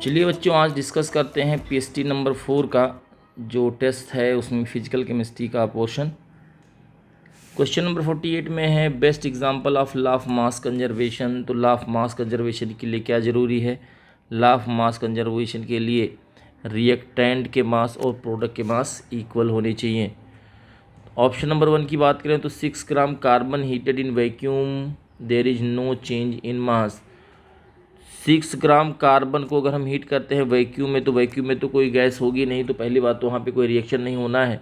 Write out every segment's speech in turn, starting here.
चलिए बच्चों, आज डिस्कस करते हैं पीएचटी नंबर 4 का जो टेस्ट है, उसमें फिजिकल केमिस्ट्री का पोर्शन। क्वेश्चन नंबर 48 में है best example of law of mass conservation. तो लॉ ऑफ मास कंजर्वेशन के लिए क्या ज़रूरी है? लॉ ऑफ मास कंजर्वेशन के लिए रिएक्टेंट के मास और प्रोडक्ट के मास इक्वल होने चाहिए। ऑप्शन नंबर 1 की बात करें तो 6 gram carbon heated in vacuum there is no change in mass. 6 gram carbon को अगर हम हीट करते हैं वैक्यूम में, तो वैक्यूम में तो कोई गैस होगी नहीं, तो पहली बात तो वहाँ पे कोई रिएक्शन नहीं होना है।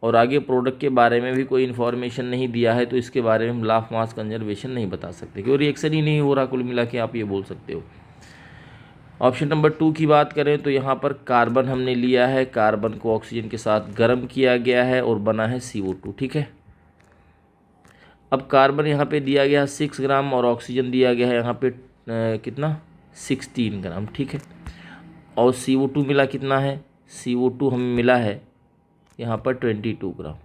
और आगे प्रोडक्ट के बारे में भी कोई इन्फॉर्मेशन नहीं दिया है, तो इसके बारे में हम लॉ ऑफ मास कंजर्वेशन नहीं बता सकते, क्योंकि रिएक्शन ही नहीं हो रहा। कुल मिला के आप ये बोल सकते हो। ऑप्शन नंबर 2 की बात करें तो यहाँ पर कार्बन हमने लिया है, कार्बन को ऑक्सीजन के साथ गर्म किया गया है और बना है CO2। ठीक है, अब कार्बन यहाँ पे दिया गया 6 ग्राम और ऑक्सीजन दिया गया है यहाँ पे कितना 16 ग्राम। ठीक है, और CO2 मिला कितना है? CO2 हमें मिला है यहाँ पर 22 ग्राम।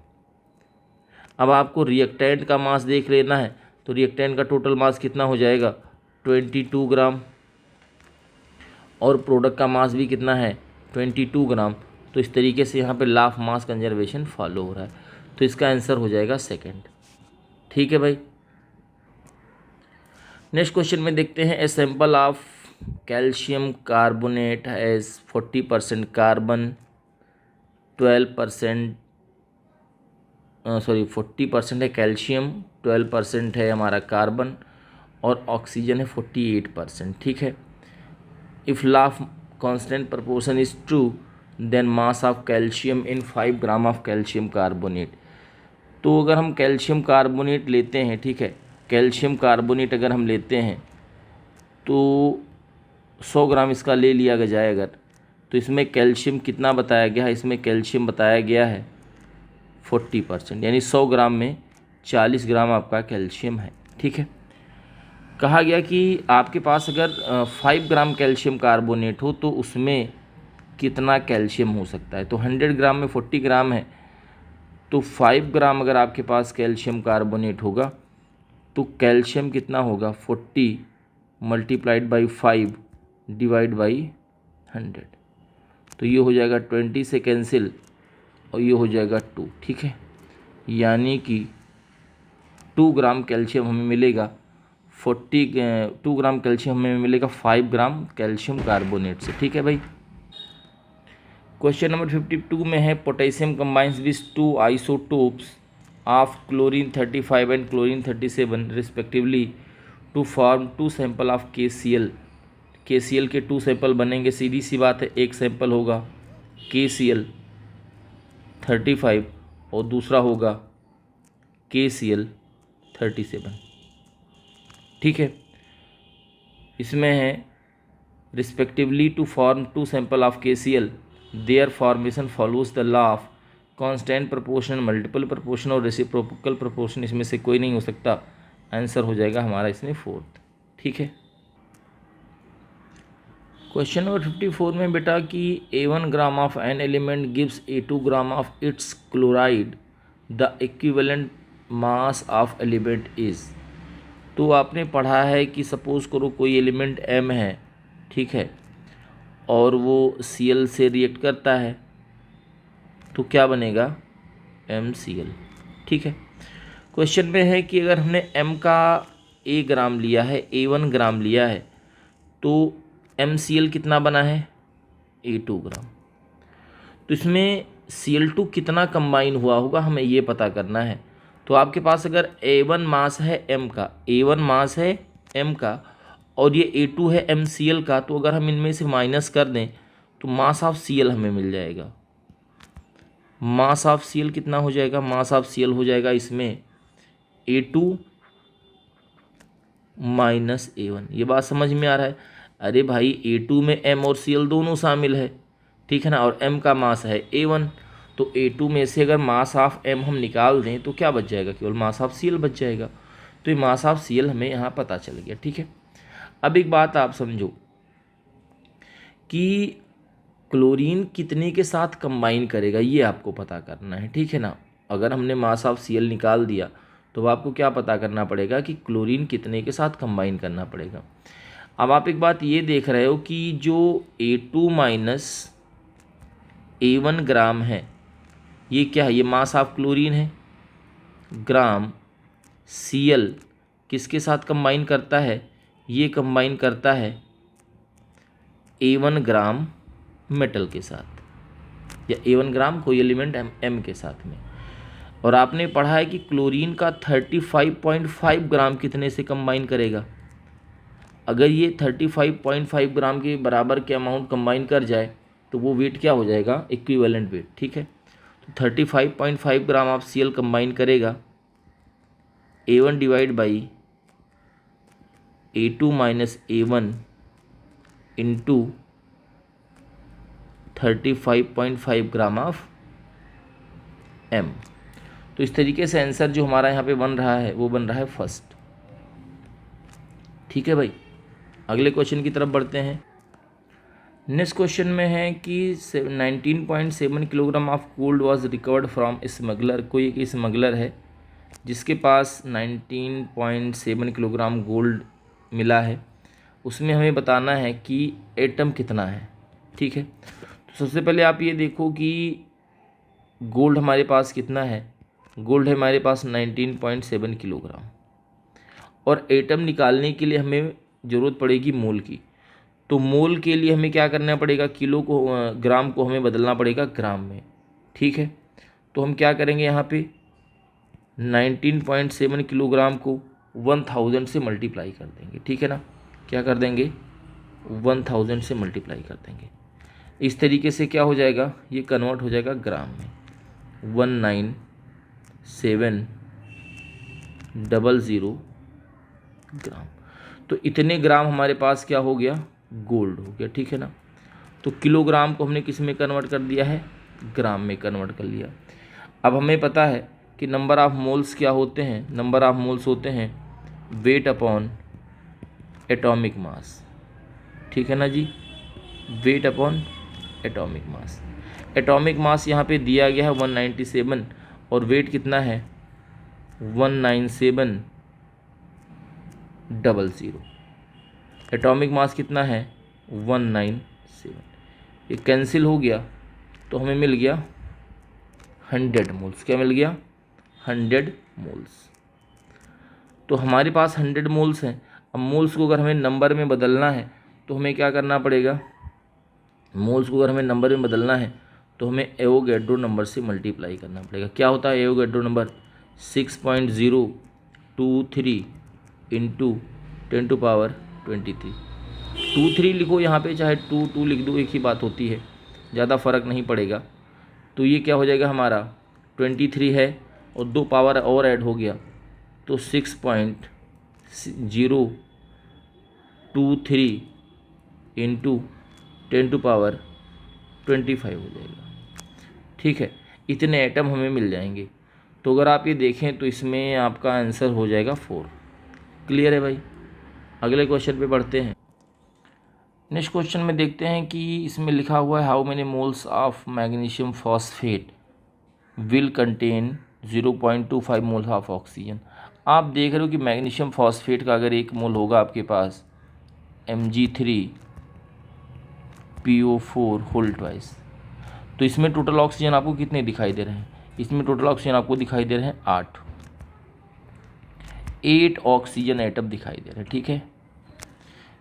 अब आपको रिएक्टेंट का मास देख लेना है, तो रिएक्टेंट का टोटल मास कितना हो जाएगा? 22 ग्राम, और प्रोडक्ट का मास भी कितना है? 22 ग्राम। तो इस तरीके से यहाँ पे law of mass conservation follow हो रहा है, तो इसका आंसर हो जाएगा सेकंड। ठीक है भाई, नेक्स्ट क्वेश्चन में देखते हैं। A sample of calcium carbonate has 40% carbon, 12% 40% है कैल्शियम, 12% है हमारा कार्बन और ऑक्सीजन है 48%। ठीक है, if law of constant proportion is true then mass of calcium in 5 gram of calcium carbonate. तो अगर हम कैल्शियम कार्बोनेट लेते हैं, ठीक है, कैल्शियम कार्बोनेट अगर हम लेते हैं तो 100 ग्राम इसका ले लिया जाए अगर, तो इसमें कैल्शियम कितना बताया गया है? इसमें कैल्शियम बताया गया है 40%, यानी 100 ग्राम में 40 ग्राम आपका कैल्शियम है। ठीक है, कहा गया कि आपके पास अगर 5 ग्राम कैल्शियम कार्बोनेट हो तो उसमें कितना कैल्शियम हो सकता है? तो 100 ग्राम में 40 ग्राम है, तो 5 ग्राम अगर आपके पास कैल्शियम कार्बोनेट होगा तो कैल्शियम कितना होगा? 40 मल्टीप्लाइड बाई 5 डिवाइड बाई 100, तो ये हो जाएगा 20 से कैंसिल और ये हो जाएगा 2। ठीक है, यानी कि 2 ग्राम कैल्शियम हमें मिलेगा 2 ग्राम कैल्शियम हमें मिलेगा 5 ग्राम कैल्शियम कार्बोनेट से। ठीक है भाई, क्वेश्चन नंबर 52 में है potassium combines with 2 isotopes of chlorine 35 and chlorine 37 respectively to form 2 sample of KCl। KCl के 2 सैंपल बनेंगे, सीधी सी बात है। एक सैंपल होगा KCl 35 और दूसरा होगा KCl 37। ठीक है, इसमें है respectively to form 2 sample of KCl their formation follows the law of constant proportion, multiple proportion और रेसिप्रोकल प्रोपोर्शन। इसमें से कोई नहीं हो सकता, आंसर हो जाएगा हमारा इसमें 4th। ठीक है, क्वेश्चन नंबर 54 में बेटा कि A1 gram of an element gives A2 gram of its chloride, the equivalent mass of element is. तो आपने पढ़ा है कि सपोज करो कोई एलिमेंट M है, ठीक है, और वो Cl से रिएक्ट करता है, तो क्या बनेगा? MCl। ठीक है, क्वेश्चन में है कि अगर हमने M का A ग्राम लिया है, A1 ग्राम लिया है, तो MCl कितना बना है? A2 ग्राम। तो इसमें Cl2 कितना कंबाइन हुआ होगा, हमें ये पता करना है। तो आपके पास अगर A1 मास है M का, A1 मास है M का और ये A2 है MCl का, तो अगर हम इनमें से माइनस कर दें तो मास ऑफ Cl हमें मिल जाएगा। मास ऑफ Cl कितना हो जाएगा? मास ऑफ Cl हो जाएगा इसमें A2 माइनस A1। ये बात समझ में आ रहा है? अरे भाई, A2 में M और Cl दोनों शामिल है, ठीक है ना, और M का मास है A1, तो A2 में से अगर मास ऑफ M हम निकाल दें तो क्या बच जाएगा? केवल मास ऑफ Cl बच जाएगा। तो ये मास ऑफ Cl हमें यहाँ पता चल गया। ठीक है, अब एक बात आप समझो कि क्लोरीन कितने के साथ कंबाइन करेगा, ये आपको पता करना है। ठीक है ना, अगर हमने मास ऑफ Cl निकाल दिया तो आपको क्या पता करना पड़ेगा कि क्लोरीन कितने के साथ कंबाइन करना पड़ेगा। अब आप एक बात ये देख रहे हो कि जो A2 माइनस A1 ग्राम है, ये क्या है, ये मास ऑफ क्लोरीन है। ग्राम Cl किसके साथ कंबाइन करता है, ये कंबाइन करता है A1 ग्राम मेटल के साथ, या A1 ग्राम कोई एलिमेंट M के साथ में। और आपने पढ़ा है कि क्लोरीन का 35.5 ग्राम कितने से कंबाइन करेगा। अगर ये 35.5 ग्राम के बराबर के अमाउंट कंबाइन कर जाए तो वो वेट क्या हो जाएगा, इक्विवेलेंट वेट। ठीक है, तो 35.5 ग्राम आप Cl कंबाइन करेगा A1 divide by A2 minus A1 into 35.5 gram of M। तो इस तरीके से आंसर जो हमारा यहाँ पे बन रहा है वो बन रहा है फर्स्ट। ठीक है भाई, अगले क्वेश्चन की तरफ बढ़ते हैं। नेक्स्ट क्वेश्चन में है कि 19.7 kilogram of gold was recovered from smuggler. कोई एक स्मगलर है जिसके पास 19.7 किलोग्राम गोल्ड मिला है, उसमें हमें बताना है कि एटम कितना है। ठीक है, तो सबसे पहले आप ये देखो कि गोल्ड हमारे पास कितना है। गोल्ड है हमारे पास 19.7 किलोग्राम, और एटम निकालने के लिए हमें ज़रूरत पड़ेगी मोल की। तो मोल के लिए हमें क्या करना पड़ेगा, किलो को ग्राम को हमें बदलना पड़ेगा ग्राम में। ठीक है, तो हम क्या करेंगे, यहाँ पे 19.7 किलोग्राम को 1000 से मल्टीप्लाई कर देंगे। ठीक है ना, क्या कर देंगे, 1000 से मल्टीप्लाई कर देंगे। इस तरीके से क्या हो जाएगा, ये कन्वर्ट हो जाएगा ग्राम में। 19700 ग्राम। तो इतने ग्राम हमारे पास क्या हो गया, गोल्ड हो गया। ठीक है ना, तो किलोग्राम को हमने किस में कन्वर्ट कर दिया है, ग्राम में कन्वर्ट कर लिया। अब हमें पता है कि नंबर ऑफ मोल्स क्या होते हैं, नंबर ऑफ मोल्स होते हैं वेट अपॉन एटॉमिक मास। ठीक है ना जी, weight upon atomic mass. Atomic mass यहाँ पे दिया गया है 197, और वेट कितना है 19700। एटॉमिक मास कितना है 197, ये कैंसिल हो गया तो हमें मिल गया 100 मोल्स। क्या मिल गया, 100 मोल्स। तो हमारे पास 100 मोल्स हैं। अब मोल्स को अगर हमें नंबर में बदलना है तो हमें क्या करना पड़ेगा, मोल्स को अगर हमें नंबर में बदलना है तो हमें एवोगैड्रो नंबर से मल्टीप्लाई करना पड़ेगा। क्या होता है एवोगैड्रो नंबर, 6.023 इंटू 10⁻23। 23 लिखो यहाँ पे, चाहे 2 लिख दो, एक ही बात होती है, ज़्यादा फ़र्क नहीं पड़ेगा। तो ये क्या हो जाएगा हमारा 23 है, और 2 पावर और ऐड हो गया तो 6.023 इंटू 10⁻25 हो जाएगा। ठीक है, इतने एटम हमें मिल जाएंगे। तो अगर आप ये देखें तो इसमें आपका आंसर हो जाएगा 4। क्लियर है भाई, अगले क्वेश्चन पे बढ़ते हैं। नेक्स्ट क्वेश्चन में देखते हैं कि इसमें लिखा हुआ है how many moles of magnesium phosphate will contain 0.25 moles of oxygen. आप देख रहे हो कि मैग्नीशियम फॉस्फेट का अगर 1 मोल होगा आपके पास Mg3PO4 होल ट्वाइस, तो इसमें टोटल ऑक्सीजन आपको कितने दिखाई दे रहे हैं, इसमें टोटल ऑक्सीजन आपको दिखाई दे रहे हैं 8 ऑक्सीजन एटम दिखाई दे रहे हैं। ठीक है,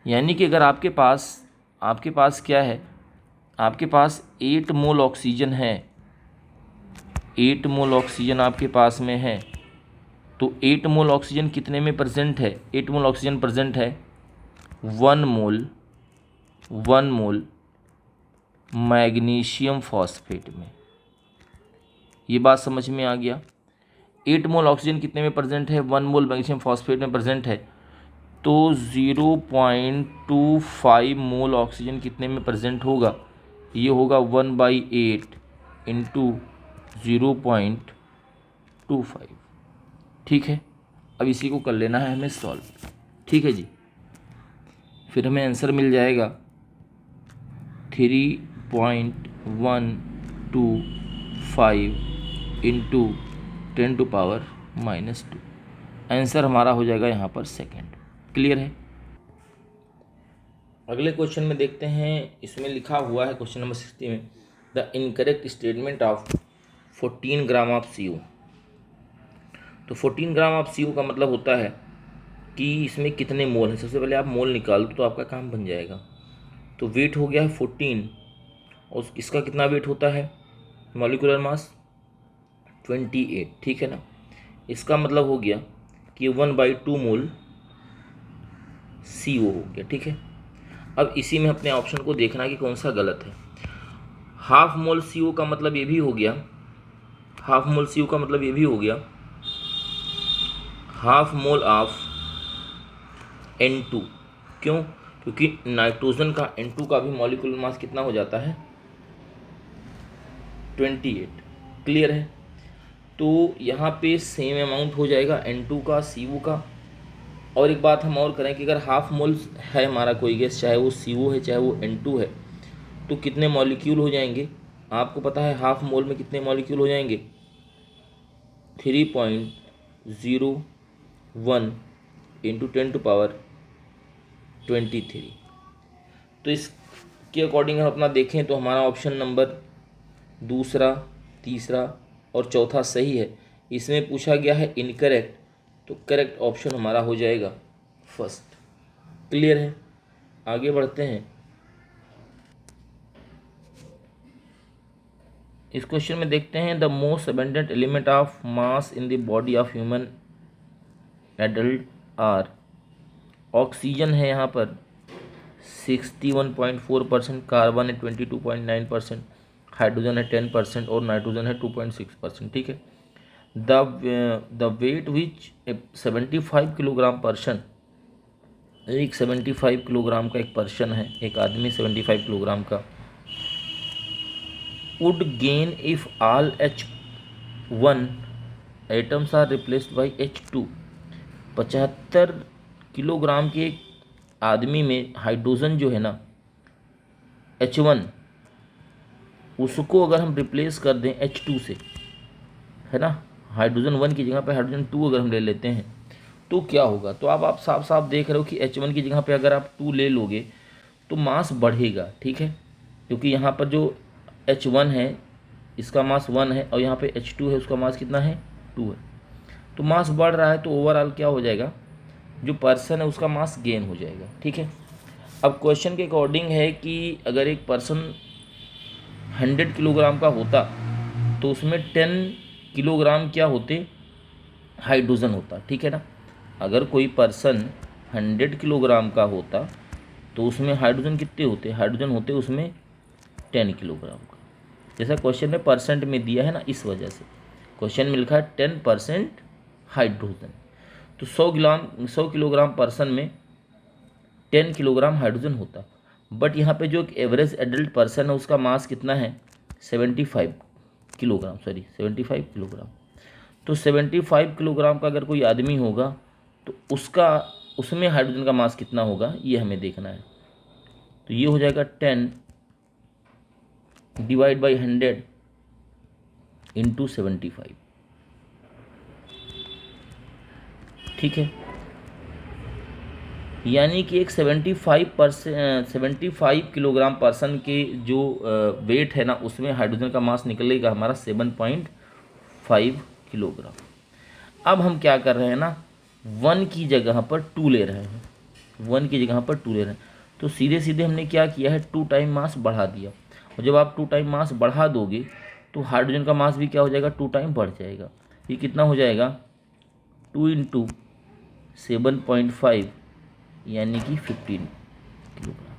यानी कि अगर आपके पास क्या है, आपके पास 8 मोल ऑक्सीजन है, 8 मोल ऑक्सीजन आपके पास में है, तो 8 मोल ऑक्सीजन कितने में प्रेजेंट है, 8 मोल ऑक्सीजन प्रेजेंट है 1 मोल मैग्नीशियम फॉस्फेट में। ये बात समझ में आ गया। 8 मोल ऑक्सीजन कितने में प्रेजेंट है, 1 मोल मैग्नीशियम फॉस्फेट में प्रेजेंट है, तो 0.25 मोल ऑक्सीजन कितने में प्रेजेंट होगा, ये होगा 1/8 इंटू 0.25। ठीक है, अब इसी को कर लेना है हमें सॉल्व। ठीक है जी, फिर हमें आंसर मिल जाएगा 3.125 इंटू 10⁻²। आंसर हमारा हो जाएगा यहाँ पर सेकंड। क्लियर है। अगले क्वेश्चन में देखते हैं, इसमें लिखा हुआ है क्वेश्चन नंबर 60 में, the incorrect statement of 14 gram of CO। तो 14 ग्राम ऑफ CO का मतलब होता है कि इसमें कितने मोल हैं। सबसे पहले आप मोल निकाल दो तो आपका काम बन जाएगा। तो वेट हो गया है 14 और इसका कितना वेट होता है, मॉलिक्यूलर मास 28, ठीक है ना। इसका मतलब हो गया कि 1/2 मोल CO हो गया, ठीक है। अब इसी में अपने ऑप्शन को देखना कि कौन सा गलत है। हाफ मोल CO का मतलब ये भी हो गया, हाफ मोल CO का मतलब ये भी हो गया हाफ मोल ऑफ N2। क्यों? क्योंकि नाइट्रोजन का N2 का भी मॉलिक्यूलर मास कितना हो जाता है, 28। क्लियर है। तो यहाँ पे सेम अमाउंट हो जाएगा N2 का, CO का। और एक बात हम और करें कि अगर हाफ मोल है हमारा कोई गैस, चाहे वो CO है चाहे वो N2 है, तो कितने मॉलिक्यूल हो जाएंगे आपको पता है? हाफ मोल में कितने मॉलिक्यूल हो जाएंगे, 3.01 इंटू 10⁻23। तो इसके अकॉर्डिंग हम अपना देखें तो हमारा ऑप्शन नंबर दूसरा, तीसरा और चौथा सही है। इसमें पूछा गया है इनकरेक्ट, तो करेक्ट ऑप्शन हमारा हो जाएगा फर्स्ट। क्लियर है। आगे बढ़ते हैं। इस क्वेश्चन में देखते हैं, the most abundant element of mass in the body of human adult are. Oxygen है यहाँ पर 61.4%, कार्बन है 22.9%, हाइड्रोजन है 10% और नाइट्रोजन है 2.6%, ठीक है। The weight which 75 kilogram person, एक 75 किलोग्राम का एक पर्सन है, एक आदमी 75 किलोग्राम का, would gain if all H1 atoms are replaced by H2। 75 kilogram के एक आदमी में हाइड्रोजन जो है ना H1, उसको अगर हम रिप्लेस कर दें H2 से, है ना, हाइड्रोजन 1 की जगह पे हाइड्रोजन 2 अगर हम ले लेते हैं तो क्या होगा। तो आप साफ साफ देख रहे हो कि H1 की जगह पे अगर आप 2 ले लोगे तो मास बढ़ेगा, ठीक है। क्योंकि यहाँ पर जो H1 है इसका मास 1 है और यहाँ पे H2 है उसका मास कितना है, 2 है। तो मास बढ़ रहा है तो ओवरऑल क्या हो जाएगा, जो पर्सन है उसका मास गेन हो जाएगा, ठीक है। अब क्वेश्चन के अकॉर्डिंग है कि अगर एक पर्सन 100 किलोग्राम का होता तो उसमें 10 किलोग्राम क्या होते, हाइड्रोजन होता, ठीक है ना। अगर कोई पर्सन 100 किलोग्राम का होता तो उसमें हाइड्रोजन कितने होते, हाइड्रोजन होते उसमें 10 किलोग्राम का। जैसा क्वेश्चन में परसेंट में दिया है ना, इस वजह से क्वेश्चन में लिखा है 10% हाइड्रोजन। तो 100 किलोग्राम पर्सन में 10 किलोग्राम हाइड्रोजन होता। बट यहाँ पे जो एक एवरेज एडल्ट पर्सन है उसका मास कितना है, 75 किलोग्राम, सॉरी 75 किलोग्राम। तो 75 किलोग्राम का अगर कोई आदमी होगा तो उसमें हाइड्रोजन का मास कितना होगा ये हमें देखना है। तो ये हो जाएगा 10 डिवाइड बाई 100 इंटू 75, ठीक है। यानी कि एक 75 किलोग्राम पर्सन के जो वेट है ना उसमें हाइड्रोजन का मास निकलेगा हमारा 7.5 किलोग्राम। अब हम क्या कर रहे हैं ना, 1 की जगह पर 2 ले रहे हैं, 1 की जगह पर 2 ले रहे हैं। तो सीधे सीधे हमने क्या किया है, 2 टाइम मास बढ़ा दिया। और जब आप 2 टाइम मास बढ़ा दोगे तो हाइड्रोजन का मास भी क्या हो जाएगा, 2 टाइम बढ़ जाएगा। ये कितना हो जाएगा, 2 इंटू 7.5 यानी कि 15 किलोग्राम।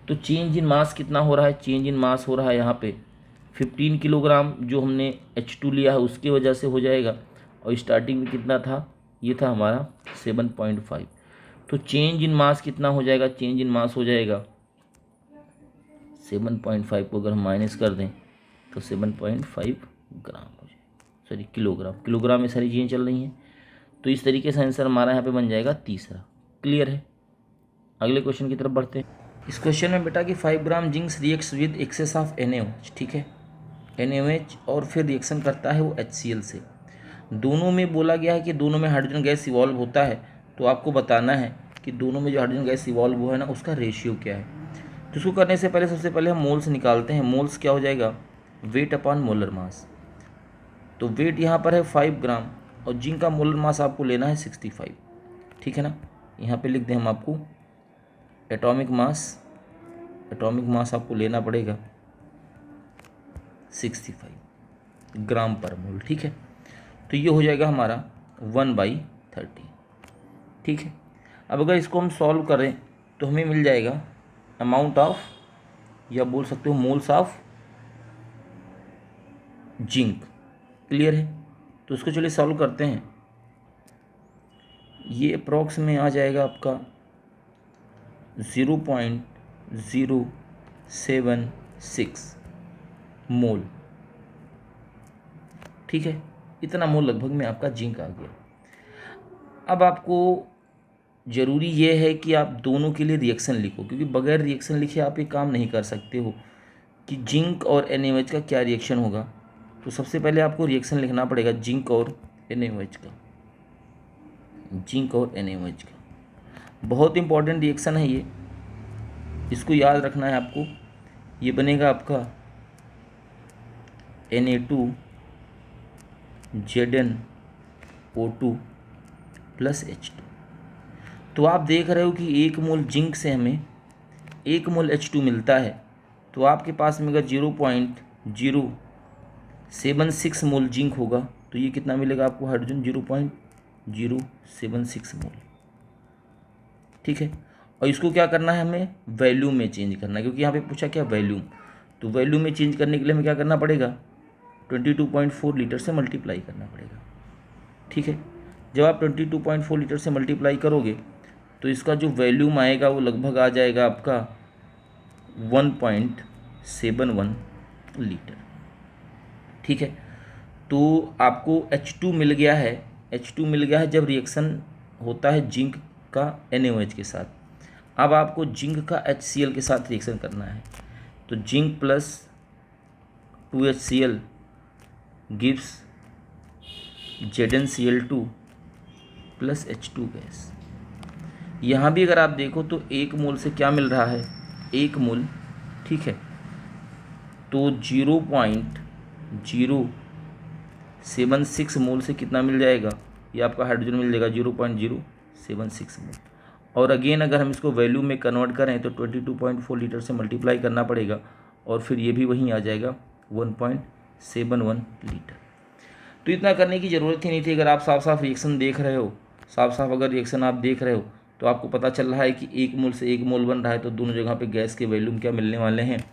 तो चेंज इन मास कितना हो रहा है, चेंज इन मास हो रहा है यहाँ पे 15 किलोग्राम, जो हमने H2 लिया है उसकी वजह से हो जाएगा। और स्टार्टिंग में कितना था, ये था हमारा 7.5। तो चेंज इन मास कितना हो जाएगा, चेंज इन मास हो जाएगा 7.5 को अगर हम माइनस कर दें तो 7.5 ग्राम हो जाएगा, सॉरी किलोग्राम, किलोग्राम में सारी चीज़ें चल रही हैं। तो इस तरीके से आंसर हमारा यहाँ पे बन जाएगा तीसरा। क्लियर है। अगले क्वेश्चन की तरफ बढ़ते हैं। इस क्वेश्चन में बेटा कि 5 gram zinc's reacts with excess of NaOH, ठीक है, NaOH, और फिर रिएक्शन करता है वो HCl से। दोनों में बोला गया है कि दोनों में हाइड्रोजन गैस इवॉल्व होता है। तो आपको बताना है कि दोनों में जो हाइड्रोजन गैस इवॉल्व हुआ है ना उसका रेशियो क्या है। तो इसको करने से पहले सबसे पहले हम मोल्स निकालते हैं। मोल्स क्या हो जाएगा, वेट अपॉन मोलर मास। तो वेट यहाँ पर है 5 ग्राम और जिंक का मोलर मास आपको लेना है 65, ठीक है ना। यहाँ पे लिख दें हम आपको एटॉमिक मास आपको लेना पड़ेगा 65 ग्राम पर मोल, ठीक है। तो ये हो जाएगा हमारा 1/30, ठीक है। अब अगर इसको हम सॉल्व करें तो हमें मिल जाएगा अमाउंट ऑफ, या बोल सकते हो मोल्स ऑफ जिंक। क्लियर है। तो इसको चलिए सॉल्व करते हैं। ये अप्रॉक्स में आ जाएगा आपका 0.076 मोल, ठीक है। इतना मोल लगभग में आपका जिंक आ गया। अब आपको ज़रूरी ये है कि आप दोनों के लिए रिएक्शन लिखो, क्योंकि बगैर रिएक्शन लिखे आप ये काम नहीं कर सकते हो कि जिंक और NaOH का क्या रिएक्शन होगा। तो सबसे पहले आपको रिएक्शन लिखना पड़ेगा जिंक और NaOH का। बहुत इंपॉर्टेंट रिएक्शन है ये, इसको याद रखना है आपको। ये बनेगा आपका Na2ZnO2 + H2। तो आप देख रहे हो कि 1 मोल जिंक से हमें 1 मोल H2 मिलता है। तो आपके पास में अगर 0.076 मोल जिंक होगा तो ये कितना मिलेगा आपको हाइड्रोजन, 0.076 मोल, ठीक है। और इसको क्या करना है, हमें वैल्यूम में चेंज करना है, क्योंकि यहाँ पे पूछा क्या वैल्यूम। तो वैल्यूम में चेंज करने के लिए हमें क्या करना पड़ेगा, 22.4 लीटर से मल्टीप्लाई करना पड़ेगा, ठीक है। जब आप 22.4 लीटर से मल्टीप्लाई करोगे तो इसका जो वैल्यूम आएगा वो लगभग आ जाएगा आपका 1.71 लीटर, ठीक है। तो आपको H2 मिल गया है। जब रिएक्शन होता है जिंक का NaOH के साथ। अब आपको जिंक का HCl के साथ रिएक्शन करना है। तो zinc plus 2HCl gives ZnCl2 + H2 gas. यहाँ भी अगर आप देखो तो 1 मोल से क्या मिल रहा है, 1 मोल, ठीक है। तो 0.076 मोल से कितना मिल जाएगा, ये आपका हाइड्रोजन मिल जाएगा 0.076 मोल। और अगेन अगर हम इसको वैल्यू में कन्वर्ट करें तो 22.4 लीटर से मल्टीप्लाई करना पड़ेगा और फिर ये भी वहीं आ जाएगा 1.71 लीटर। तो इतना करने की ज़रूरत ही नहीं थी। अगर आप साफ साफ रिएक्शन देख रहे हो, अगर रिएक्शन आप देख रहे हो तो आपको पता चल रहा है कि 1 मोल से 1 मोल बन रहा है। तो दोनों जगह पे गैस के वैल्यूम क्या मिलने वाले हैं,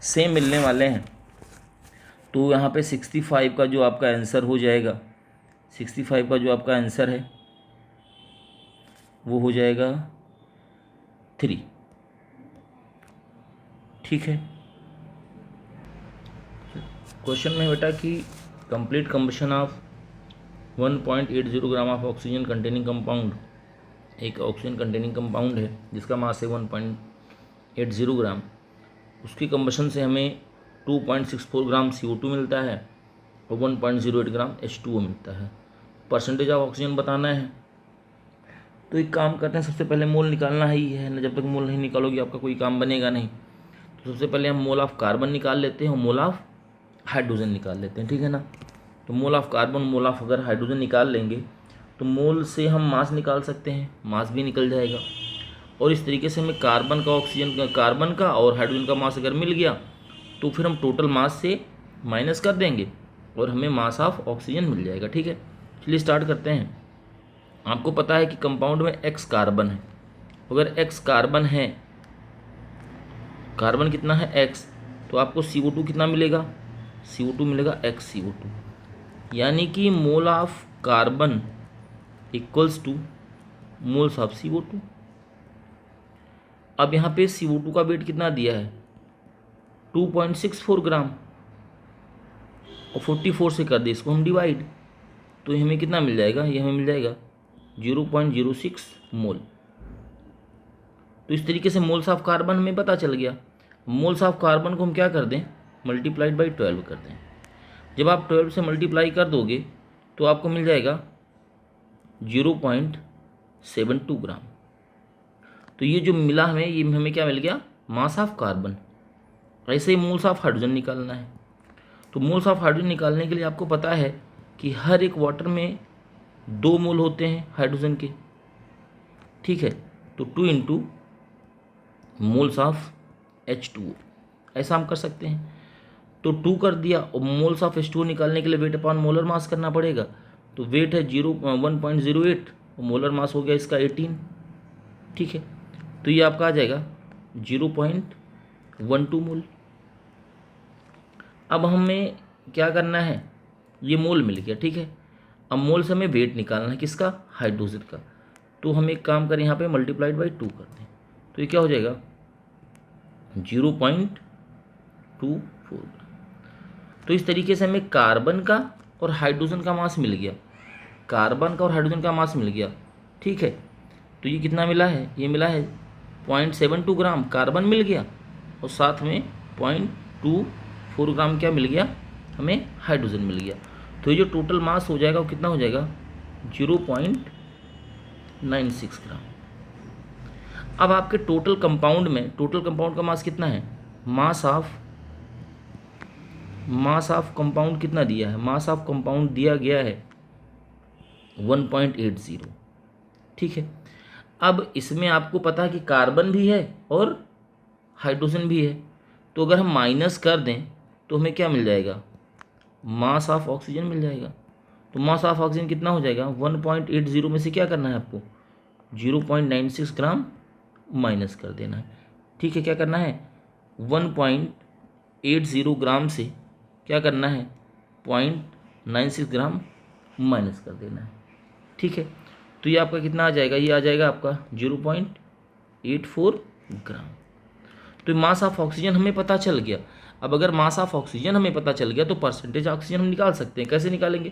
सेम मिलने वाले हैं। तो यहाँ पे 65 का जो आपका आंसर हो जाएगा, 65 का जो आपका आंसर है वो हो जाएगा 3, ठीक है। क्वेश्चन में बेटा कि complete combustion of 1.80 gram of oxygen containing compound, एक ऑक्सीजन कंटेनिंग कंपाउंड है जिसका मास है 1.80 ग्राम। उसकी कंबशन से हमें 2.64 ग्राम CO2 मिलता है और 1.08 ग्राम H2O मिलता है। परसेंटेज ऑफ ऑक्सीजन बताना है। तो एक काम करते हैं, सबसे पहले मोल निकालना ही है ना। जब तक मोल नहीं निकालोगे आपका कोई काम बनेगा नहीं। तो सबसे पहले हम मोल ऑफ कार्बन निकाल लेते हैं और मोल ऑफ हाइड्रोजन निकाल लेते हैं, ठीक है ना। तो mole of carbon, mole of अगर हाइड्रोजन निकाल लेंगे तो मोल से हम मास निकाल सकते हैं, मास भी निकल जाएगा। और इस तरीके से हमें कार्बन का और हाइड्रोजन का मास अगर मिल गया तो फिर हम टोटल मास से माइनस कर देंगे और हमें मास ऑफ ऑक्सीजन मिल जाएगा, ठीक है। चलिए स्टार्ट करते हैं। आपको पता है कि कंपाउंड में X कार्बन है। अगर X कार्बन है, कार्बन कितना है X, तो आपको CO2 कितना मिलेगा, CO2 मिलेगा XCO2, यानी कि mole of carbon equals two moles of CO2। अब यहाँ पे CO2 का वेट कितना दिया है, 2.64 ग्राम, और 44 से कर दे इसको हम डिवाइड, तो हमें कितना मिल जाएगा, ये हमें मिल जाएगा 0.06 मोल। तो इस तरीके से मोल्स ऑफ कार्बन हमें पता चल गया। मोल्स ऑफ कार्बन को हम क्या कर दें, मल्टीप्लाइड बाई 12 कर दें। जब आप 12 से मल्टीप्लाई कर दोगे तो आपको मिल जाएगा 0.72 ग्राम, तो ये जो मिला हमें, ये हमें क्या मिल गया, मास ऑफ कार्बन। ऐसे ही मोल्स ऑफ हाइड्रोजन निकालना है। तो मोल्स ऑफ हाइड्रोजन निकालने के लिए आपको पता है कि हर एक वाटर में 2 मोल होते हैं हाइड्रोजन के, ठीक है। तो 2 इंटू मोल्स ऑफ H2O, ऐसा हम कर सकते हैं। तो 2 कर दिया, और मोल्स ऑफ H2O निकालने के लिए वेट अपॉन मोलर मास करना पड़ेगा। तो वेट है 1.08 और मोलर मास हो गया इसका 18, ठीक है। तो ये आपका आ जाएगा 0.12 मोल। अब हमें क्या करना है, ये मोल मिल गया, ठीक है। अब मोल से हमें वेट निकालना है, किसका, हाइड्रोजन का। तो हम एक काम करें, यहाँ पे मल्टीप्लाइड बाई 2 करते हैं। तो ये क्या हो जाएगा 0.24। तो इस तरीके से हमें कार्बन का और हाइड्रोजन का मास मिल गया, कार्बन का और हाइड्रोजन का मास मिल गया, ठीक है। तो ये कितना मिला है, ये मिला है 0.72 ग्राम कार्बन मिल गया, और साथ में 0.24 ग्राम क्या मिल गया, हमें हाइड्रोजन मिल गया। तो ये जो टोटल मास हो जाएगा वो कितना हो जाएगा 0.96 ग्राम। अब आपके टोटल कंपाउंड में, टोटल कंपाउंड का मास कितना है, मास ऑफ कंपाउंड कितना दिया है, मास ऑफ कंपाउंड दिया गया है 1.80, ठीक है। अब इसमें आपको पता है कि कार्बन भी है और हाइड्रोजन भी है, तो अगर हम माइनस कर दें तो हमें क्या मिल जाएगा, मास ऑफ ऑक्सीजन मिल जाएगा। तो मास ऑफ ऑक्सीजन कितना हो जाएगा, 1.80 में से क्या करना है आपको, 0.96 ग्राम माइनस कर देना है, ठीक है। क्या करना है, 1.80 ग्राम से क्या करना है, 0.96 ग्राम माइनस कर देना है, ठीक है। तो ये आपका कितना आ जाएगा, ये आ जाएगा आपका 0.84 ग्राम। तो मास ऑफ ऑक्सीजन हमें पता चल गया। अब अगर मास ऑफ ऑक्सीजन हमें पता चल गया तो परसेंटेज ऑक्सीजन हम निकाल सकते हैं। कैसे निकालेंगे,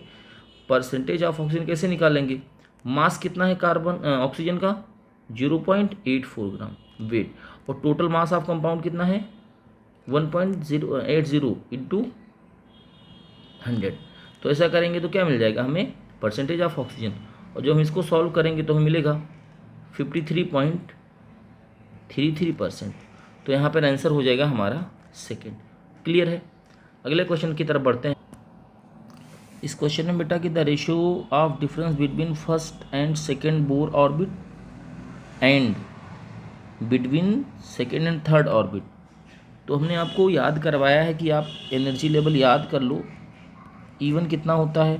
परसेंटेज ऑफ ऑक्सीजन कैसे निकालेंगे, मास कितना है कार्बन ऑक्सीजन का 0.84 ग्राम वेट, और टोटल मास ऑफ कंपाउंड कितना है 1.080 इंटू 100। तो ऐसा करेंगे तो क्या मिल जाएगा हमें, परसेंटेज ऑफ ऑक्सीजन, और जो हम इसको सॉल्व करेंगे तो हमें मिलेगा 53.33%। तो यहाँ पर आंसर हो जाएगा हमारा सेकेंड। क्लियर है। अगले क्वेश्चन की तरफ बढ़ते हैं। इस क्वेश्चन में बेटा कि the ratio of difference between first and second Bohr orbit and between second and third orbit. तो हमने आपको याद करवाया है कि आप एनर्जी लेवल याद कर लो। E1 कितना होता है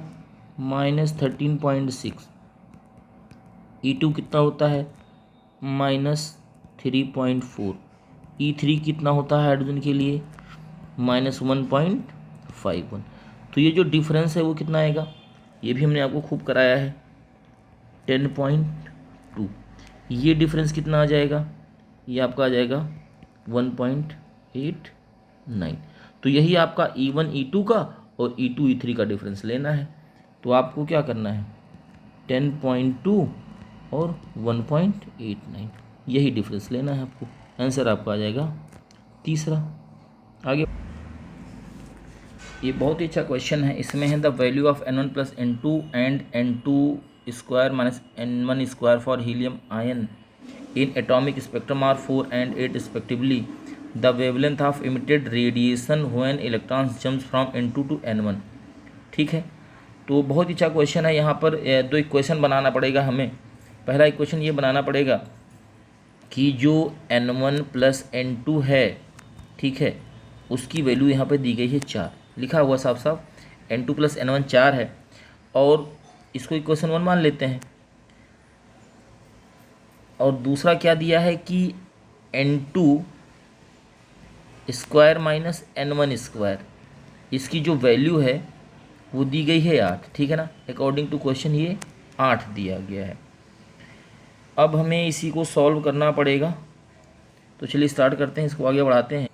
-13.6, E2 कितना होता है -3.4, E3 कितना होता है हाइड्रोजन के लिए -1.51। तो ये जो डिफरेंस है वो कितना आएगा, ये भी हमने आपको खूब कराया है 10.2। ये डिफरेंस कितना आ जाएगा, ये आपका आ जाएगा 1.89। तो यही आपका E1 E2 का और E2 E3 का डिफरेंस लेना है। तो आपको क्या करना है 10.2 और 1.89, यही डिफरेंस लेना है आपको। आंसर आपका आ जाएगा तीसरा। आगे ये बहुत ही अच्छा क्वेश्चन है। इसमें है the value of N1 plus N2 and N2 square minus N1 square for helium ion in atomic spectrum are 4 and 8 रिस्पेक्टिवली। The wavelength of emitted radiation when electrons jumps from N2 to N1। ठीक है, तो बहुत ही अच्छा question है। यहाँ पर दो इक्वेशन बनाना पड़ेगा हमें। पहला इक्वेशन ये बनाना पड़ेगा कि जो N1 प्लस N2 है, ठीक है, उसकी वैल्यू यहाँ पे दी गई है 4, लिखा हुआ साफ साफ N2 प्लस N1 4 है, और इसको इक्वेशन 1 मान लेते हैं। और दूसरा क्या दिया है कि N2 square minus N1 square, इसकी जो वैल्यू है वो दी गई है 8, ठीक है ना। अकॉर्डिंग टू क्वेश्चन ये 8 दिया गया है। अब हमें इसी को सॉल्व करना पड़ेगा। तो चलिए स्टार्ट करते हैं, इसको आगे बढ़ाते हैं।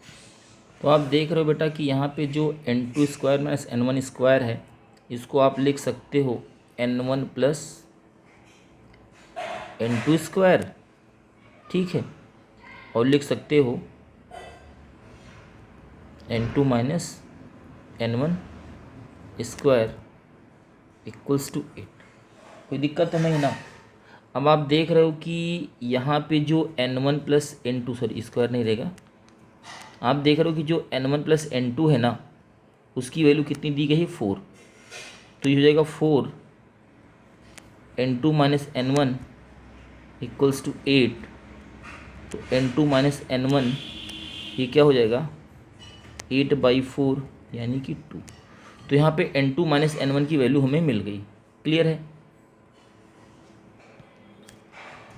तो आप देख रहे हो बेटा कि यहाँ पे जो N2 square minus N1 square है, इसको आप लिख सकते हो N1 प्लस N2 स्क्वायर, ठीक है, और लिख सकते हो N2 minus N1 square equals to 8। कोई दिक्कत तो नहीं ना। अब आप देख रहे हो कि यहाँ पे जो n1 plus n2, sorry square नहीं रहेगा, आप देख रहे हो कि जो n1 प्लस n2 है ना, उसकी वैल्यू कितनी दी गई है 4। तो ये हो जाएगा 4 n2 minus n1 equals to 8। तो n2 माइनस n1 ये क्या हो जाएगा 8/4 यानी कि 2। तो यहाँ पे n2 माइनस n1 की वैल्यू हमें मिल गई। क्लियर है?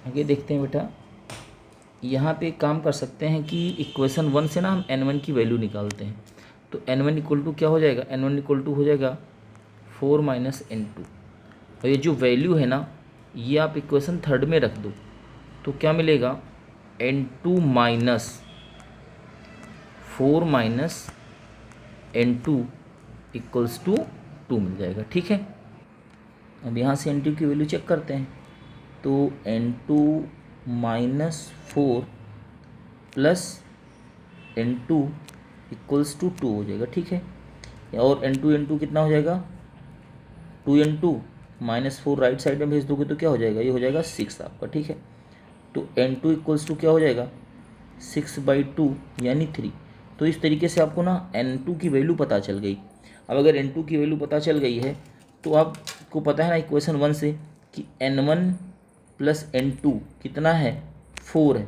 आगे देखते हैं बेटा, यहाँ पे काम कर सकते हैं कि इक्वेशन 1 से ना हम n1 की वैल्यू निकालते हैं। तो n1 इक्वल टू क्या हो जाएगा, n1 इक्वल टू हो जाएगा 4 माइनस n2। और ये जो वैल्यू है ना, ये आप इक्वेशन 3 में रख दो तो क्या मिलेगा, n2 minus 4 minus n2 equals to 2 मिल जाएगा। ठीक है, अब यहाँ से n2 की वैल्यू चेक करते हैं। तो n2 minus 4 plus n2 equals to 2 हो जाएगा। ठीक है, और n2 कितना हो जाएगा 2 माइनस 4 राइट साइड में भेज दोगे तो क्या हो जाएगा, ये हो जाएगा 6 आपका। ठीक है, तो n2 इक्वल्स टू क्या हो जाएगा 6/2 यानी 3। तो इस तरीके से आपको ना n2 की वैल्यू पता चल गई। अब अगर n2 की वैल्यू पता चल गई है तो आपको पता है ना इक्वेशन 1 से कि n1 प्लस n2 कितना है 4 है।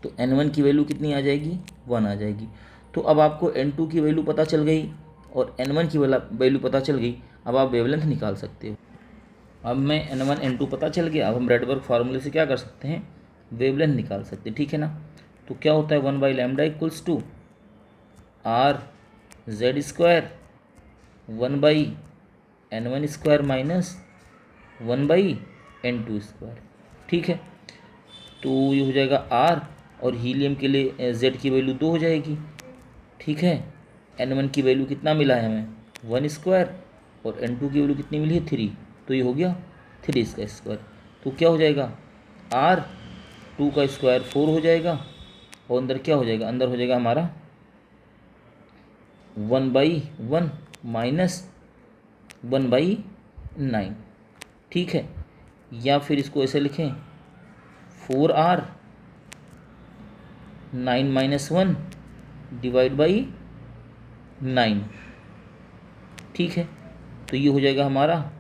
तो n1 की वैल्यू कितनी आ जाएगी 1 आ जाएगी। तो अब आपको n2 की वैल्यू पता चल गई और n1 की वैल्यू पता चल गई। अब आप वेवलेंथ निकाल सकते हो। अब मैं n1 n2 पता चल गया, अब हम रेडबर्ग फार्मूले से क्या कर सकते हैं, वेवलेंथ निकाल सकते हैं। ठीक है ना, तो क्या होता है 1/λ equals to r/z² 1/n1² minus 1/n2²। ठीक है, तो ये हो जाएगा r, और हीलियम के लिए z की वैल्यू 2 हो जाएगी। ठीक है, n1 की वैल्यू कितना मिला है हमें 1² और n2 की वैल्यू कितनी मिली है 3। तो ये हो गया 3 इसका स्क्वायर। तो क्या हो जाएगा r 2 का स्क्वायर 4 हो जाएगा, और अंदर क्या हो जाएगा, अंदर हो जाएगा हमारा 1/1 माइनस 1/9। ठीक है, या फिर इसको ऐसे लिखें 4r 9 माइनस 1 डिवाइड बाई 9। ठीक है, तो ये हो जाएगा हमारा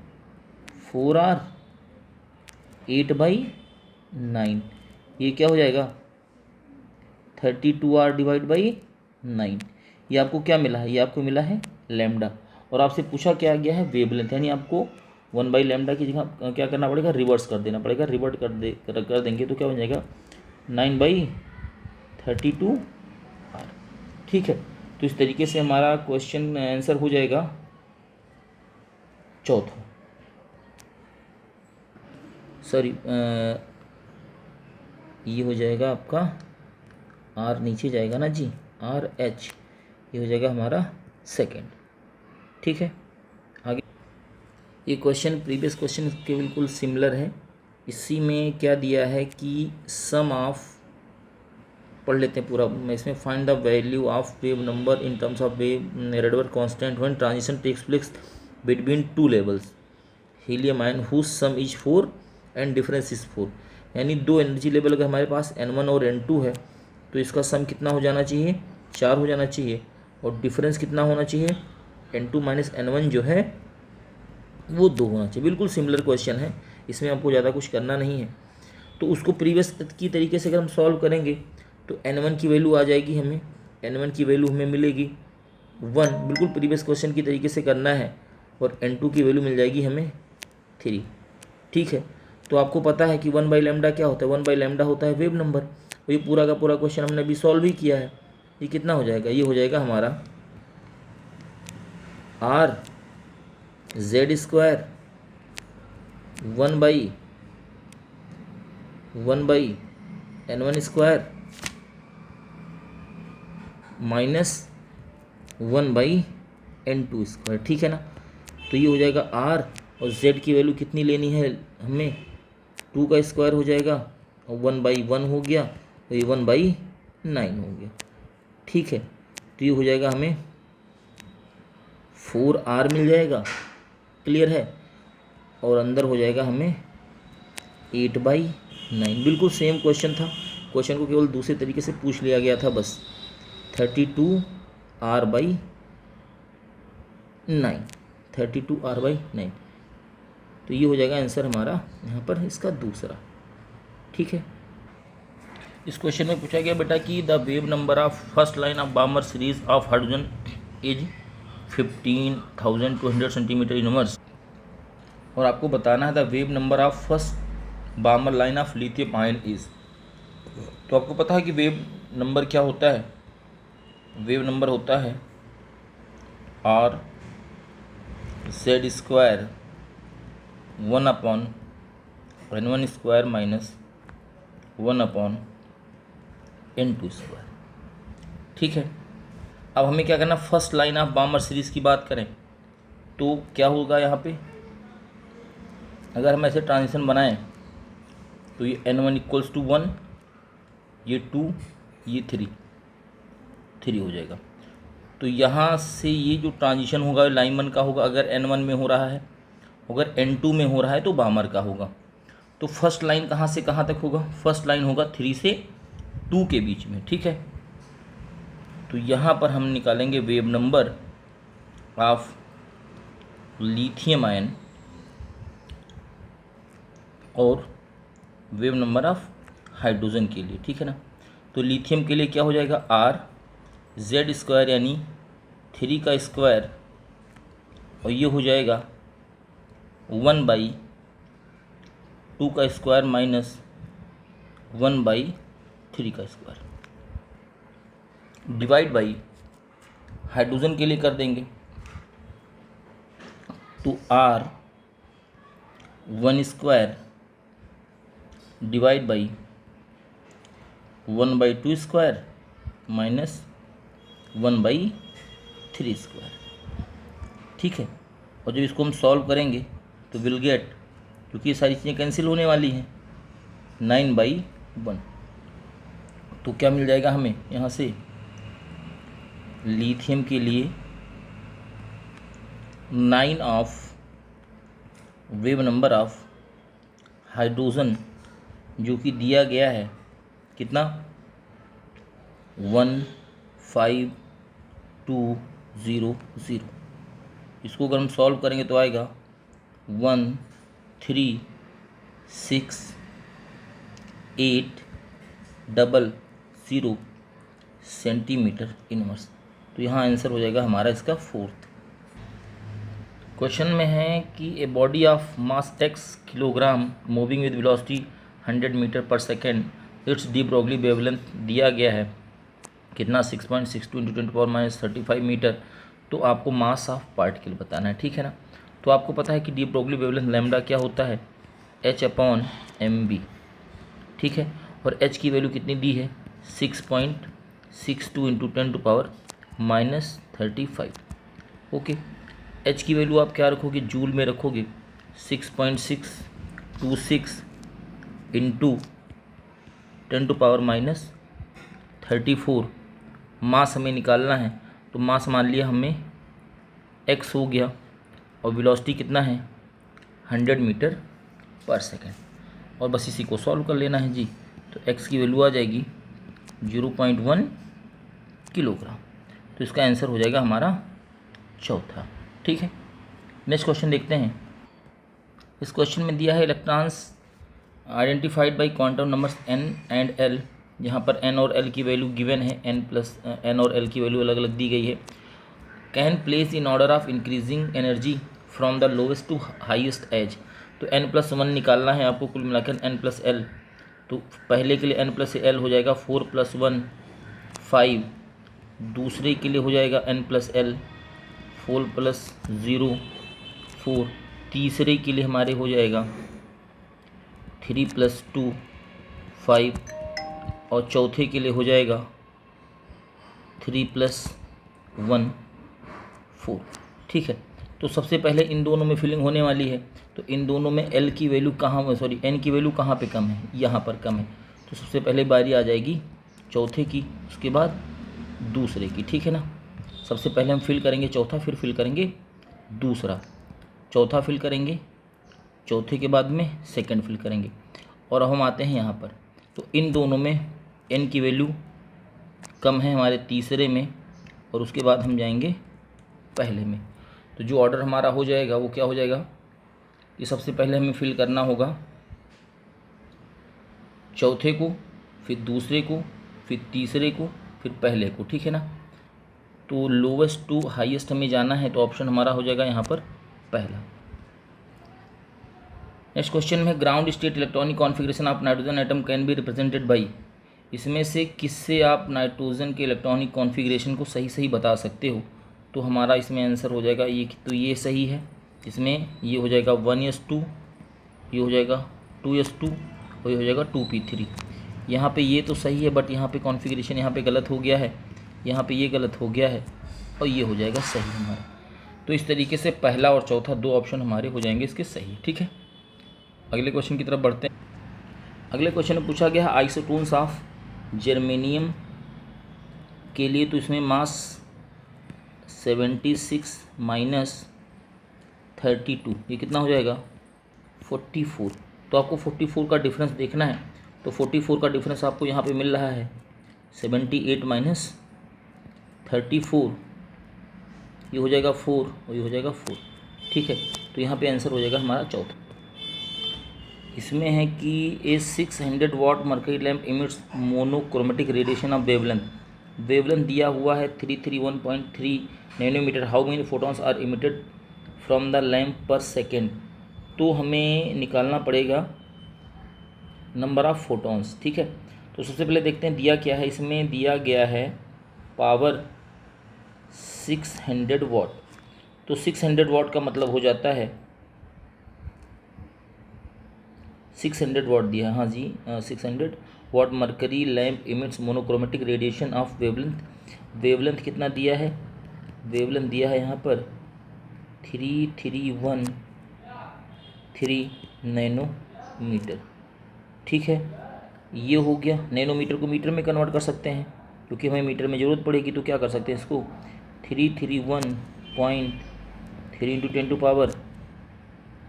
4r 8/9। ये क्या हो जाएगा 32r डिवाइड बाई 9। ये आपको क्या मिला है, ये आपको मिला है लैम्डा। और आपसे पूछा क्या गया है वेवलेंथ, यानी आपको 1/λ की जगह क्या करना पड़ेगा, रिवर्स कर देना पड़ेगा। रिवर्ट कर देंगे तो क्या हो जाएगा 9/32r। ठीक है, तो इस तरीके से हमारा क्वेश्चन आंसर हो जाएगा चौथा। सॉरी, ये हो जाएगा आपका r नीचे जाएगा ना जी, RH, ये हो जाएगा हमारा सेकंड। ठीक है, आगे ये क्वेश्चन प्रीवियस क्वेश्चन के बिल्कुल सिमिलर है। इसी में क्या दिया है कि सम ऑफ, पढ़ लेते हैं पूरा मैं इसमें, find the value of wave number in terms of wave Rydberg constant when transition takes place between 2 levels helium ion whose sum is 4 and difference is 4। यानी 2 एनर्जी लेवल अगर हमारे पास n1 और n2 है तो इसका सम कितना हो जाना चाहिए 4 हो जाना चाहिए, और डिफरेंस कितना होना चाहिए n2 माइनस n1 जो है वो 2 होना चाहिए। बिल्कुल सिमिलर क्वेश्चन है, इसमें आपको ज़्यादा कुछ करना नहीं है। तो उसको प्रीवियस की तरीके से अगर हम सॉल्व करेंगे तो n1 की वैल्यू आ जाएगी हमें, n1 की वैल्यू हमें मिलेगी 1, बिल्कुल प्रीवियस क्वेश्चन की तरीके से करना है, और n2 की वैल्यू मिल जाएगी हमें 3। ठीक है, तो आपको पता है कि 1/λ क्या होता है, 1/λ होता है वेव नंबर। तो ये पूरा का पूरा क्वेश्चन हमने अभी सॉल्व ही किया है। ये कितना हो जाएगा, ये हो जाएगा हमारा r/z² 1/n1² माइनस 1/n2²। ठीक है ना, तो ये हो जाएगा r, और z की वैल्यू कितनी लेनी है हमें 2 का स्क्वायर हो जाएगा, और 1/1 हो गया, और ये 1/9 हो गया। ठीक है, तो ये हो जाएगा हमें 4r मिल जाएगा। क्लियर है, और अंदर हो जाएगा हमें 8/9। बिल्कुल सेम क्वेश्चन था, क्वेश्चन को केवल दूसरे तरीके से पूछ लिया गया था बस। 32r/9, 32r/9, तो ये हो जाएगा आंसर हमारा यहाँ पर इसका दूसरा। ठीक है, इस क्वेश्चन में पूछा गया बेटा कि the wave number of first line of बामर series of hydrogen is 15,200 centimetre inverse, और आपको बताना है the wave number of first बामर line of lithium ion is. तो आपको पता है कि वेव नंबर क्या होता है, वेव नंबर होता है R(Z²) 1/N1² माइनस 1/N2²। ठीक है, अब हमें क्या करना, फर्स्ट लाइन ऑफ बामर सीरीज़ की बात करें तो क्या होगा यहाँ पे, अगर हम ऐसे ट्रांजिशन बनाएं तो ये N1 = 1, ये 2, ये 3 हो जाएगा। तो यहाँ से ये जो ट्रांजिशन होगा लाइन 1 का होगा अगर N1 में हो रहा है, अगर N2 में हो रहा है तो बामर का होगा। तो फर्स्ट लाइन कहाँ से कहाँ तक होगा, फर्स्ट लाइन होगा 3 से 2 के बीच में। ठीक है, तो यहाँ पर हम निकालेंगे wave number of lithium ion और वेव नंबर ऑफ हाइड्रोजन के लिए। ठीक है ना, तो लिथियम के लिए क्या हो जाएगा, R(Z²) यानी 3 का स्क्वायर, और ये हो जाएगा 1/2 का स्क्वायर माइनस 1/3 का स्क्वायर, डिवाइड बाई हाइड्रोजन के लिए कर देंगे तो R(1² डिवाइड बाई 1/2² माइनस 1/3²। ठीक है, और जब इसको हम सॉल्व करेंगे तो विल गेट, क्योंकि ये सारी चीज़ें कैंसिल होने वाली हैं, 9/1। तो क्या मिल जाएगा हमें यहाँ से, लिथियम के लिए 9 of wave number of hydrogen जो कि दिया गया है कितना, 15200। इसको अगर हम सॉल्व करेंगे तो आएगा 13680 सेंटीमीटर इनवर्स। तो यहाँ आंसर हो जाएगा हमारा इसका 4th। क्वेश्चन में है कि a body of mass x kilogram moving with velocity 100 metre per second, it's de Broglie wavelength दिया गया है कितना, 6.62 × 10⁻35 मीटर। तो आपको मास ऑफ पार्टिकल बताना है। ठीक है ना, तो आपको पता है कि डी ब्रोगली वेवलेंथ लैम्डा क्या होता है, h/mv। ठीक है, और h की वैल्यू कितनी दी है, 6.62 × 10⁻35। ओके, h की वैल्यू आप क्या रखोगे, जूल में रखोगे, 6.626 × 10⁻34। मास हमें निकालना है, तो मास मान लिया हमने x हो गया, और वेलोसिटी कितना है, 100 मीटर पर सेकेंड, और बस इसी को सॉल्व कर लेना है जी। तो x की वैल्यू आ जाएगी 0.1 किलोग्राम। तो इसका आंसर हो जाएगा हमारा 4था। ठीक है, नेक्स्ट क्वेश्चन देखते हैं। इस क्वेश्चन में दिया है electrons identified by quantum numbers n and l, जहाँ पर n और l की वैल्यू गिवन है, n और l की वैल्यू अलग अलग दी गई है। Can place in order of increasing energy from the lowest to highest as. तो n+1 निकालना है आपको, कुल मिलाकर n+l। तो पहले के लिए n+l हो जाएगा 4+1 5, दूसरे के लिए हो जाएगा n+l 4+0 4, तीसरे के लिए हमारे हो जाएगा 3+2 5, और चौथे के लिए हो जाएगा 3+1 4। ठीक है, तो सबसे पहले इन दोनों में फिलिंग होने वाली है। तो इन दोनों में l की वैल्यू कहाँ, n की वैल्यू कहाँ पे कम है, यहाँ पर कम है। तो सबसे पहले बारी आ जाएगी चौथे की, उसके बाद दूसरे की। ठीक है ना, सबसे पहले हम फिल करेंगे चौथा, फिर फिल करेंगे दूसरा, चौथा फिल करेंगे, चौथे के बाद में सेकंड फिल करेंगे। और अब हम आते हैं यहाँ पर, तो इन दोनों में n की वैल्यू कम है हमारे तीसरे में, और उसके बाद हम जाएंगे पहले में। तो जो ऑर्डर हमारा हो जाएगा वो क्या हो जाएगा कि सबसे पहले हमें फिल करना होगा चौथे को, फिर दूसरे को, फिर तीसरे को, फिर पहले को, ठीक है ना। तो लोवेस्ट टू हाईएस्ट हमें जाना है, तो ऑप्शन हमारा हो जाएगा यहाँ पर पहला। नेक्स्ट क्वेश्चन में ground state electronic configuration of nitrogen atom can be represented by, इसमें से किससे आप नाइट्रोजन के इलेक्ट्रॉनिक कॉन्फ़िगरेशन को सही सही बता सकते हो। तो हमारा इसमें आंसर हो जाएगा ये, तो ये सही है। इसमें ये हो जाएगा 1s2, ये हो जाएगा 2s2 और ये हो जाएगा 2p3। यहाँ पे ये तो सही है, बट यहाँ पे कॉन्फ़िगरेशन यहाँ पे गलत हो गया है, यहाँ पे ये गलत हो गया है, और ये हो जाएगा सही हमारा। तो इस तरीके से पहला और चौथा दो ऑप्शन हमारे हो जाएंगे इसके सही, ठीक है। अगले क्वेश्चन की तरफ बढ़ते हैं। अगले क्वेश्चन में पूछा गया है आइसोटोन्स ऑफ जर्मेनियम के लिए, तो इसमें मास 76 माइनस 32, ये कितना हो जाएगा 44। तो आपको 44 का डिफरेंस देखना है, तो 44 का डिफरेंस आपको यहाँ पे मिल रहा है 78 माइनस 34, ये हो जाएगा 4 और ये हो जाएगा 4, ठीक है। तो यहाँ पे आंसर हो जाएगा हमारा चौथा। इसमें है कि a 600 watt mercury lamp emits monochromatic radiation of wavelength, wavelength दिया हुआ है 331.3 nanometre, how many photons are emitted from the lamp per second. तो हमें निकालना पड़ेगा नंबर ऑफ फोटॉन्स, ठीक है। तो सबसे पहले देखते हैं दिया क्या है। इसमें दिया गया है पावर 600 वाट, तो 600 वाट का मतलब हो जाता है 600 वाट दिया है, हाँ जी 600 watt mercury lamp emits monochromatic radiation of wavelength, wavelength कितना दिया है, वेवलेंथ दिया है यहाँ पर 3313 नैनोमीटर, ठीक है। ये हो गया, नैनोमीटर को मीटर में कन्वर्ट कर सकते हैं क्योंकि हमें मीटर में ज़रूरत पड़ेगी, तो क्या कर सकते हैं इसको 331.3 ×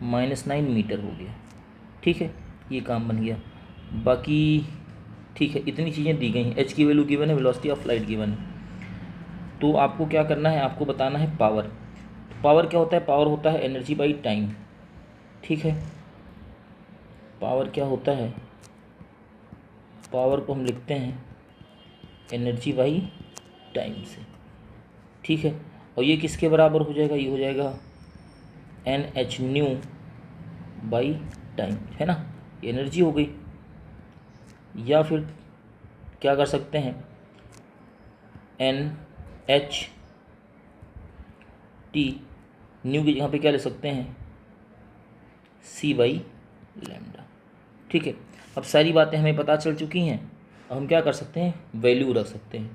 10⁻⁹ मीटर हो गया, ठीक है। ये काम बन गया। बाकी ठीक है, इतनी चीज़ें दी गई हैं। एच की वैल्यू गिवन है, वेलोसिटी ऑफ लाइट गिवन है। तो आपको क्या करना है, आपको बताना है पावर। तो पावर क्या होता है, पावर होता है एनर्जी बाई टाइम, ठीक है। पावर क्या होता है, पावर को हम लिखते हैं एनर्जी बाई टाइम से, ठीक है। और ये किसके बराबर हो जाएगा, ये हो जाएगा NH बाई टाइम, है ना, एनर्जी हो गई। या फिर क्या कर सकते हैं NH T, न्यू की जगह पे क्या ले सकते हैं C/λ, ठीक है। अब सारी बातें हमें पता चल चुकी हैं, अब हम क्या कर सकते हैं वैल्यू रख सकते हैं।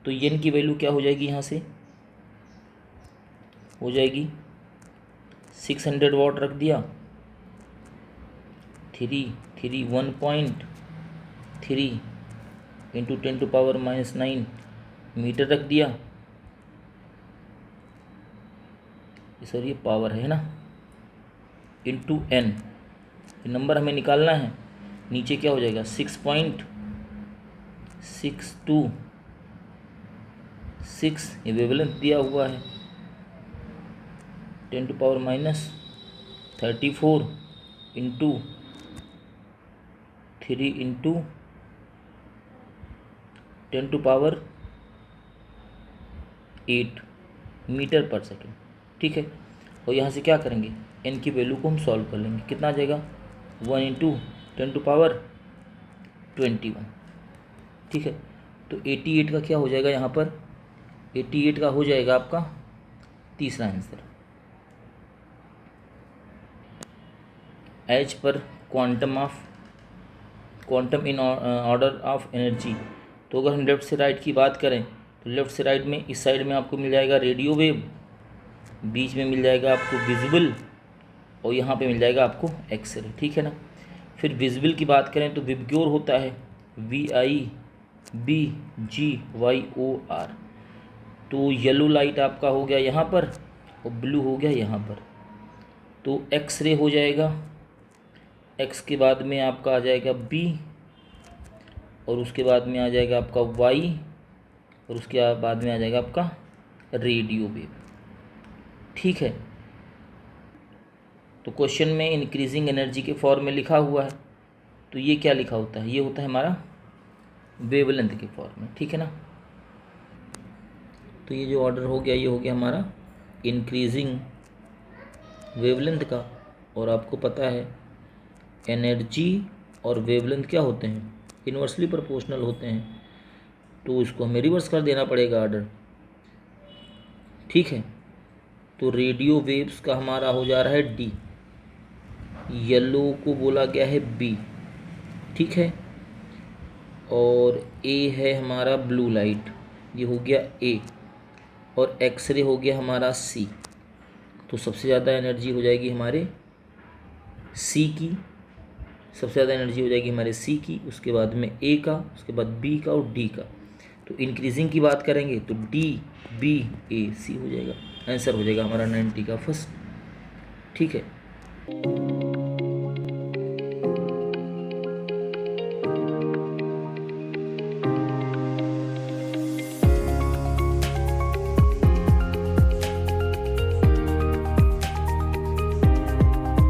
तो n की वैल्यू क्या हो जाएगी, यहाँ से हो जाएगी 600 वाट रख दिया, 331.3 × 10⁻⁹ मीटर रख दिया, सर ये पावर है ना, इंटू n, नंबर हमें निकालना है। नीचे क्या हो जाएगा 6.626, ये वेवलेंथ दिया हुआ है 10⁻34 into 3 into 10⁸ metre per second, ठीक है। और यहाँ से क्या करेंगे n की वैल्यू को हम सॉल्व कर लेंगे, कितना आ जाएगा 1 इंटू 10⁻21, ठीक है। तो 88 का क्या हो जाएगा, यहाँ पर 88 का हो जाएगा आपका तीसरा आंसर। एच पर quantum in order of energy. तो अगर हम लेफ़्ट से राइट की बात करें तो लेफ़्ट से राइट में इस साइड में आपको मिल जाएगा रेडियो वेव, बीच में मिल जाएगा आपको विजिबल, और यहाँ पे मिल जाएगा आपको एक्सरे, ठीक है ना। फिर विजिबल की बात करें तो विबग्योर होता है VIBGYOR। तो येलो लाइट आपका हो गया यहाँ पर और ब्लू हो गया यहाँ पर, तो एक्स-रे हो जाएगा, एक्स के बाद में आपका आ जाएगा बी, और उसके बाद में आ जाएगा आपका वाई, और उसके बाद में आ जाएगा आपका रेडियो वेव। ठीक है, तो क्वेश्चन में इंक्रीजिंग एनर्जी के फॉर्म में लिखा हुआ है, तो ये क्या लिखा होता है, ये होता है हमारा वेवलेंथ के फॉर्म में। ठीक है ना, तो ये जो ऑर्डर हो गया ये हो गया हमारा इंक्रीजिंग वेवलेंथ का। और आपको पता है एनर्जी और वेवलेंथ क्या होते हैं, इन्वर्सली प्रोपोर्शनल होते हैं, तो इसको हमें रिवर्स कर देना पड़ेगा ऑर्डर। ठीक है, तो रेडियो वेव्स का हमारा हो जा रहा है डी, येलो को बोला गया है बी। ठीक है, और ए है हमारा ब्लू लाइट, ये हो गया ए, और एक्सरे हो गया हमारा सी। तो सबसे ज़्यादा एनर्जी हो जाएगी हमारे सी की, सबसे ज़्यादा एनर्जी हो जाएगी हमारे सी की, उसके बाद में ए का, उसके बाद बी का और डी का। तो इंक्रीजिंग की बात करेंगे तो डी बी ए सी हो जाएगा, आंसर हो जाएगा हमारा 90 का फर्स्ट। ठीक है।